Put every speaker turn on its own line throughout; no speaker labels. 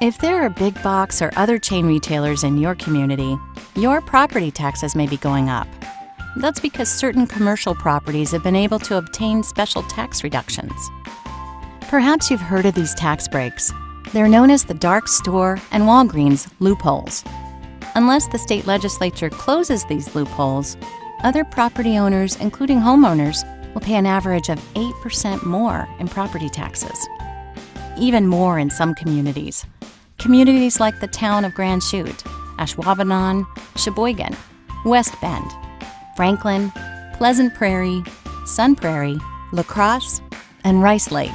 If there are big box or other chain retailers in your community, your property taxes may be going up. That's because certain commercial properties have been able to obtain special tax reductions. Perhaps you've heard of these tax breaks. They're known as the dark store and Walgreens loopholes. Unless the state legislature closes these loopholes, other property owners, including homeowners, will pay an average of 8% more in property taxes. Even more in some communities. Communities like the town of Grand Chute, Ashwaubenon, Sheboygan, West Bend, Franklin, Pleasant Prairie, Sun Prairie, La Crosse, and Rice Lake.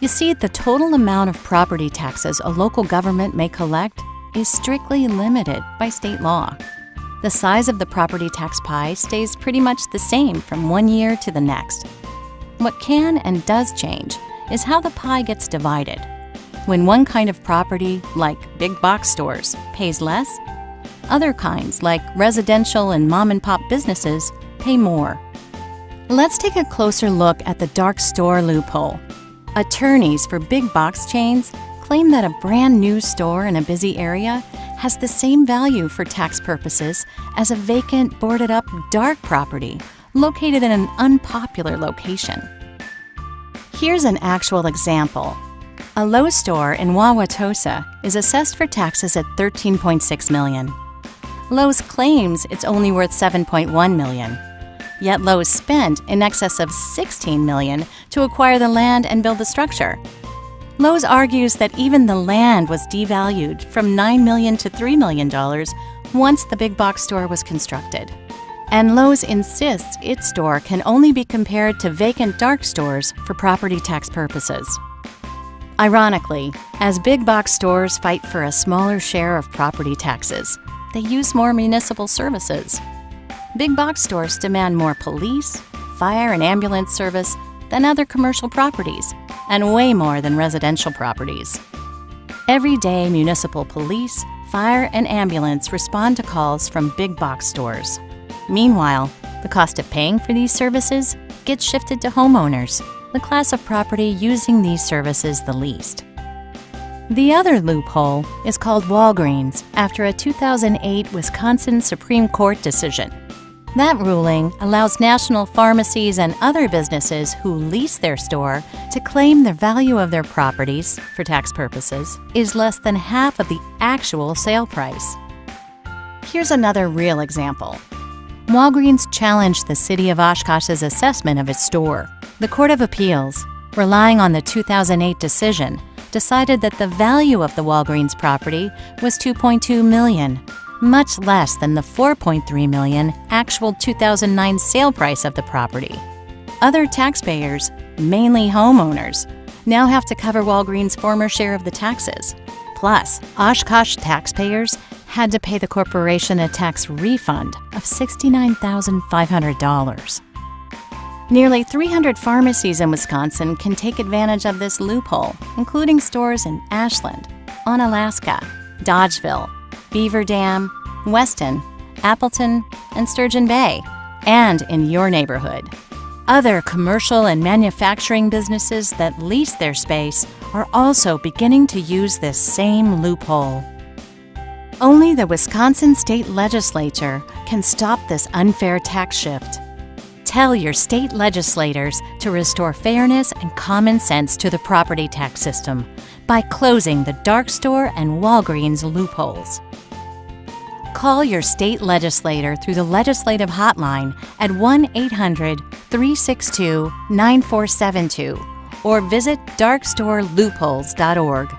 You see, the total amount of property taxes a local government may collect is strictly limited by state law. The size of the property tax pie stays pretty much the same from one year to the next. What can and does change is how the pie gets divided. When one kind of property, like big box stores, pays less, other kinds, like residential and mom-and-pop businesses, pay more. Let's take a closer look at the dark store loophole. Attorneys for big box chains claim that a brand new store in a busy area has the same value for tax purposes as a vacant, boarded-up, dark property located in an unpopular location. Here's an actual example. A Lowe's store in Wauwatosa is assessed for taxes at $13.6 million. Lowe's claims it's only worth $7.1 million. Yet Lowe's spent in excess of $16 million to acquire the land and build the structure. Lowe's argues that even the land was devalued from $9 million to $3 million once the big box store was constructed. And Lowe's insists its store can only be compared to vacant dark stores for property tax purposes. Ironically, as big box stores fight for a smaller share of property taxes, they use more municipal services. Big box stores demand more police, fire, and ambulance service than other commercial properties, and way more than residential properties. Every day, municipal police, fire, and ambulance respond to calls from big box stores. Meanwhile, the cost of paying for these services gets shifted to homeowners, the class of property using these services the least. The other loophole is called Walgreens after a 2008 Wisconsin Supreme Court decision. That ruling allows national pharmacies and other businesses who lease their store to claim the value of their properties, for tax purposes, is less than half of the actual sale price. Here's another real example. Walgreens challenged the city of Oshkosh's assessment of its store. The Court of Appeals, relying on the 2008 decision, decided that the value of the Walgreens property was $2.2 million, much less than the $4.3 million actual 2009 sale price of the property. Other taxpayers, mainly homeowners, now have to cover Walgreens' former share of the taxes. Plus, Oshkosh taxpayers had to pay the corporation a tax refund of $69,500. Nearly 300 pharmacies in Wisconsin can take advantage of this loophole, including stores in Ashland, Onalaska, Dodgeville, Beaver Dam, Weston, Appleton, and Sturgeon Bay, and in your neighborhood. Other commercial and manufacturing businesses that lease their space are also beginning to use this same loophole. Only the Wisconsin State Legislature can stop this unfair tax shift. Tell your state legislators to restore fairness and common sense to the property tax system by closing the dark store and Walgreens loopholes. Call your state legislator through the legislative hotline at 1-800-362-9472 or visit darkstoreloopholes.org.